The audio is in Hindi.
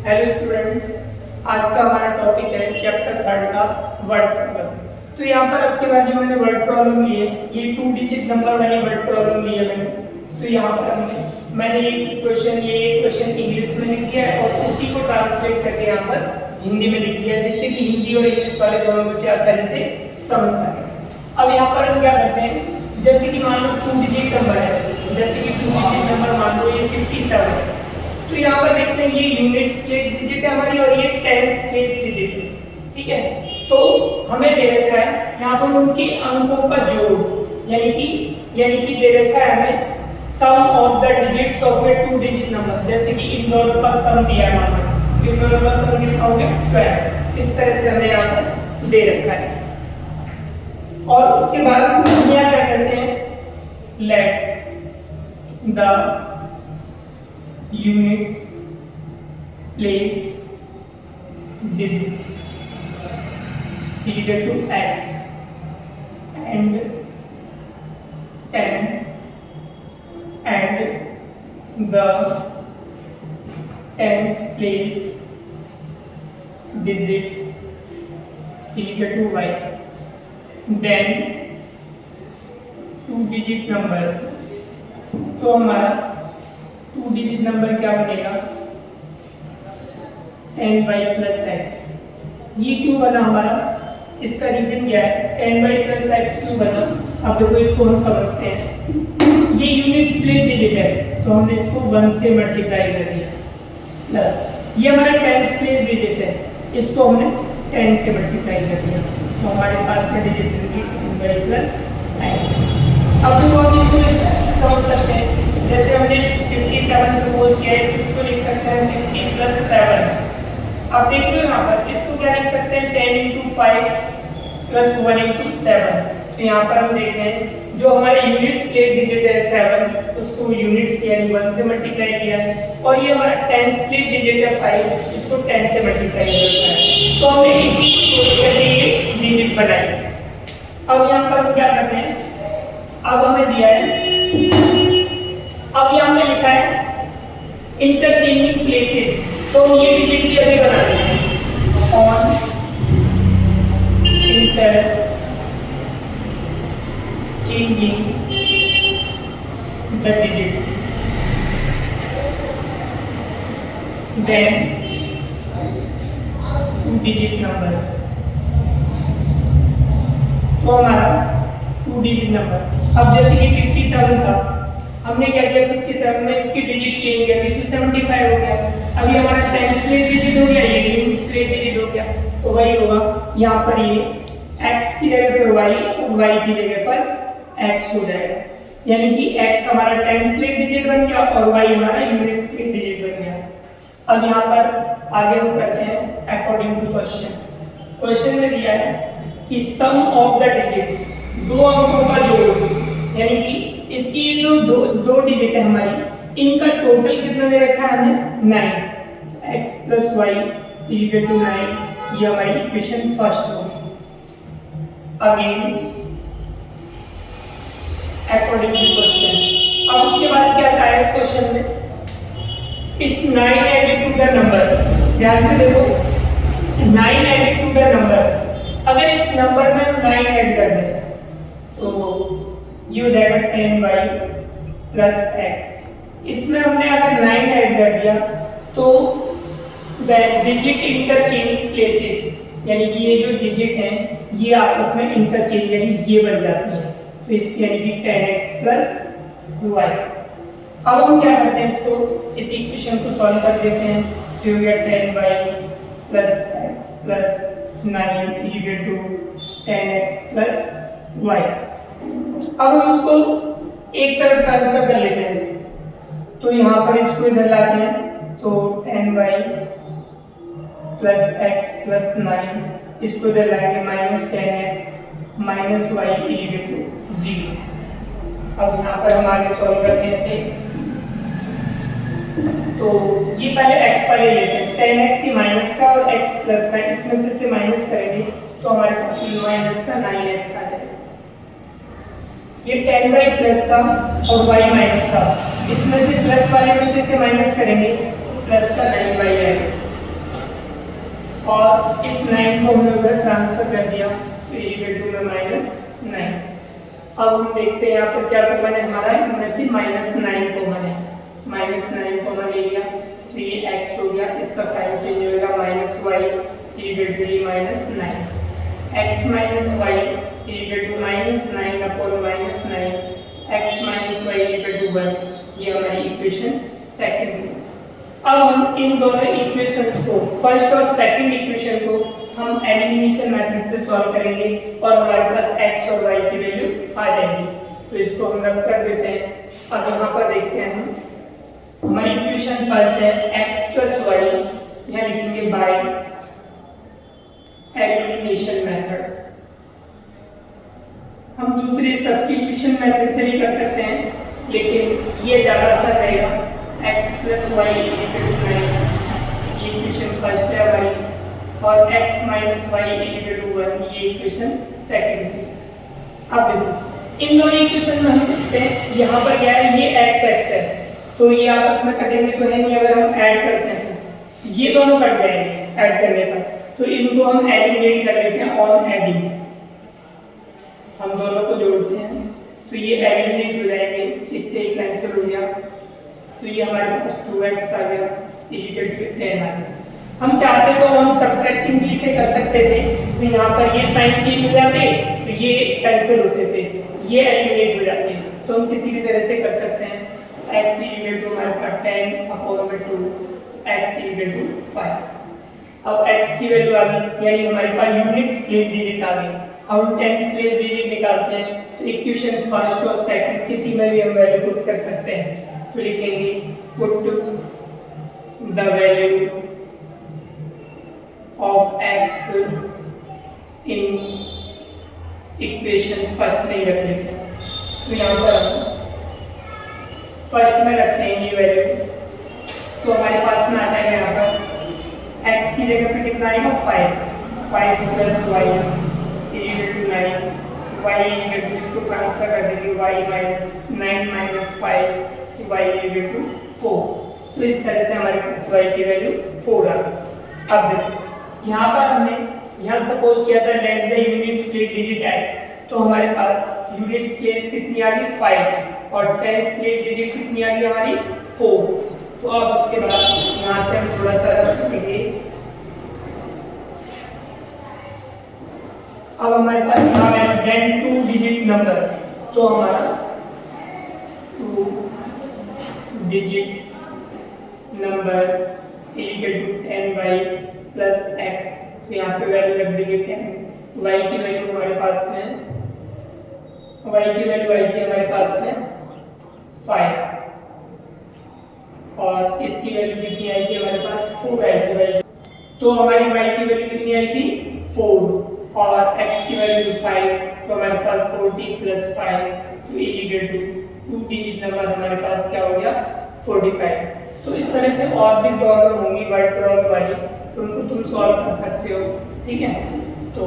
हेलो स्टूडेंट्स, आज का हमारा टॉपिक है चैप्टर 3 का वर्ड प्रॉब्लम। तो यहाँ पर अब के बाद जो मैंने वर्ड प्रॉब्लम ली है, ये 2 डिजिट नंबर वाली वर्ड प्रॉब्लम ली है मैंने। तो यहाँ पर मैंने एक क्वेश्चन इंग्लिश में लिख दिया है और उसी को ट्रांसलेट करके यहाँ पर हिंदी में लिख दिया, जिससे कि हिंदी और इंग्लिश वाले दोनों बच्चे आसानी से समझ सकें। अब यहाँ पर हम क्या करते हैं, जैसे कि मान लो 2 डिजिट नंबर है, जैसे कि 2 डिजिट नंबर मान लो ये 57 है। तो यहाँ पर देखते हैं ये यूनिट्स प्लेस डिजिट है हमारी और ये टेंस प्लेस डिजिट है, ठीक है। तो हमें दे रखा है यहाँ पर उनके अंकों का जोड़, यानी कि दे रखा है हमें some of the digits of a 2 digit number. जैसे कि इन दोनों का सम दिया है, मान लो इन दोनों का सम कितना हो गया 12। इस तरह से हमें यहाँ पर दे रखा है। और उसके बाद हम यहाँ क्या करते हैं, let the units place digit equal to x and tens and the tens place digit equal to y, then 2 digit number। तो हमारा 2 डिजिट नंबर क्या बनेगा 10y प्लस x। ये क्यों बना हमारा, इसका रीजन क्या है, 10y प्लस x क्यों बना। अब देखो इसको हम समझते हैं। ये यूनिट्स प्लेस डिजिट है तो हमने इसको 1 से मल्टीप्लाई कर दिया, प्लस ये हमारा टेंस प्लेस डिजिट है, इसको हमने 10 से मल्टीप्लाई कर दिया। तो हमारे पास का डिजिट होगी 10y प्लस x। अब देखो हम इसको समझ सकते हैं, जैसे हमने 57 सपोज किया है तो इसको लिख सकते हैं 50 प्लस 7। अब देख लो यहाँ पर इसको क्या लिख सकते हैं 10 इंटू 5 प्लस 1 इंटू 7। तो यहाँ पर हम देख रहे हैं जो हमारे यूनिट्स प्लेस डिजिट है 7, उसको यूनिट्स यानी 1 से मल्टीप्लाई किया है, और ये हमारा टेंस प्लेस डिजिट है 5, इसको 10 से मल्टीप्लाई करना है। तो हमने इसी को सोच करके ये डिजिट बनाई। अब यहाँ पर हम क्या करते हैं, अब हमें दिया है, अब यहाँ पे लिखा है इंटरचेंजिंग प्लेसेस, तो हम ये डिजिट भी अभी बना देंगे on interchanging the digit, then 2 digit number. तो हमारा 2 डिजिट नंबर, अब जैसे कि 57 था, हमने क्या किया 57 में इसकी डिजिट चेंज कर दी तो 75 हो गया। अभी हमारा टेंस प्लेस डिजिट हो गया, ये यूनिट्स प्लेस डिजिट हो गया, तो वही होगा यहाँ पर ये x की जगह पर y और y की जगह पर x हो जाएगा। यानी कि x हमारा टेंस प्लेस डिजिट बन गया और y हमारा यूनिट्स प्लेस डिजिट बन गया। अब यहाँ पर आगे हम करते हैं अकॉर्डिंग टू क्वेश्चन में दिया है कि सम ऑफ द डिजिट, 2 अंकों का जोड़, यानी कि इसकी दो डिजिट है हमारी, इनका टोटल कितना दे रखा है हमें 9, x plus y equal to 9। ये हमारी इक्वेशन फर्स्ट होगी। अगेन अकॉर्डिंग टू क्वेश्चन, अब उसके बाद क्या कहा है इस क्वेश्चन में, if 9 added to the number, ध्यान से देखो 9 एडेड टू द नंबर, अगर इस नंबर में 9 ऐड कर दें तो यू जाएगा 10y प्लस x। इसमें हमने अगर 9 ऐड कर दिया तो डिजिट इंटरचेंज प्लेसेस, यानी कि ये जो डिजिट हैं ये आपस में इंटरचेंज यानी ये बन जाती हैं, तो इसकी यानी कि 10x प्लस y। अब हम क्या करते हैं, इसको इस इक्वेशन को सॉल्व कर देते हैं, तो हो गया 10y plus x plus 9 equal to 10x plus y। अब हम इसको एक तरफ ट्रांसफर कर लेते हैं, तो यहाँ पर इसको इधर लाते हैं तो 10y प्लस x प्लस 9, इसको इधर लाएंगे minus 10x minus y equal to 0। अब यहाँ पर हम आगे सॉल्व करते हैं इसे, तो ये पहले x वाले लेते हैं, 10x ही माइनस का और x प्लस का, इसमें से माइनस करेंगे तो हमारे पास माइनस का 9x आ जाएगा। ये 10y प्लस का और y माइनस का, इसमें से प्लस वाले में से माइनस करेंगे प्लस का 9y आएगा। इस 9 को हमने उधर ट्रांसफर कर दिया तो ये इक्वल टू में -9। अब हम देखते हैं यहाँ पर क्या कॉमन है हमारा, इनमें से -9 कॉमन है, -9 कॉमन ले लिया तो ये x हो गया, इसका साइन चेंज होगा -y equal to -9, x - y equal to -9 upon -9, x - y equal to 1। ये हमारी इक्वेशन सेकंड थी। अब हम इन दोनों इक्वेशंस को, फर्स्ट और सेकंड इक्वेशन को हम एलिमिनेशन मेथड से सॉल्व करेंगे और हमारे पास x और y की वैल्यू आ जाएगी। तो इसको हम रख कर देते हैं। अब यहाँ पर देखते हैं हम, हमारी इक्वेशन फर्स्ट है x + y, यहाँ लिखेंगे बाय एलिमिनेशन मेथड। हम दूसरे सब्स्टिट्यूशन मेथड से भी कर सकते हैं, लेकिन ये ज़्यादा आसान रहेगा। x + y इक्वल टू 9, ये इक्वेशन फर्स्ट है हमारी, और x - y इक्वल टू 1, ये इक्वेशन सेकंड थी। अब देखो इन दोनों इक्वेशन में हम देखते हैं, यहाँ पर क्या है, ये x है तो ये आपस में कटेंगे तो है नहीं, अगर हम ऐड करते हैं ये दोनों कट जाएंगे ऐड करने पर, तो इनको हम एलिमिनेट कर लेते हैं ऑन एडिंग। हम दोनों को जोड़ते हैं तो ये एलिमिनेट हो जाएंगे, इससे ही कैंसिल हो गया तो ये हमारे पास 2x आ गया इक्वल टू 10 आ गया। हम चाहते तो हम सब्ट्रैक्टिंग भी से कर सकते थे, तो यहाँ पर ये साइन चेंज हो जाते तो ये कैंसिल होते थे, ये एलिमिनेट हो जाते, तो हम किसी भी तरह से कर सकते हैं। x इक्वल टू हमारे पास 10 अपॉन में 2, x इक्वल टू 5। अब x की वैल्यू आ गई, यानी हमारे पास यूनिट्स प्लेस डिजिट आ गई। अब हम टेंस प्लेस डिजिट निकालते हैं तो इक्वेशन फर्स्ट और सेकंड किसी में भी हम वैल्यू पुट कर सकते हैं। तो लिखेंगे put the value of x in equation first में ही रख लेते हैं। तो यहाँ पर फर्स्ट में रखते हैं ये वैल्यू, तो हमारे पास में आता है यहाँ पर x की जगह पे कितना आएगा 5 + y equal to 9, y equal to, इसको ट्रांसफर कर देंगे y - 9 - 5 y इक्वल टू 4। तो इस तरह से हमारे पास y की वैल्यू 4 आ गई। अब देखो यहाँ पर हमने यहाँ सपोज किया था let the units place digit x, तो हमारे पास यूनिट्स प्लेस कितनी आ गई 5 और टेंस प्लेस डिजिट कितनी आ गई हमारी 4। तो अब उसके बाद यहाँ से हम थोड़ा सा रख देंगे। अब हमारे पास यहाँ है देन 2 डिजिट नंबर, तो हमारा 2 digit number equal to 10y plus x, तो यहाँ पे वैल्यू रख देंगे 10। y की वैल्यू हमारे पास में, y की वैल्यू आई थी हमारे पास में 5 और इसकी वैल्यू कितनी आई थी हमारे पास 4 आई थी। तो हमारी y की वैल्यू कितनी आई थी 4 और x की वैल्यू 5, तो हमारे पास 40 + 5 तो इक्वल टू 2 डिजिट नंबर हमारे पास क्या हो गया 45। तो इस तरह से और भी प्रॉब्लम होंगी वर्ड प्रॉब्लम वाली, तो उनको तुम सॉल्व कर सकते हो। ठीक है, तो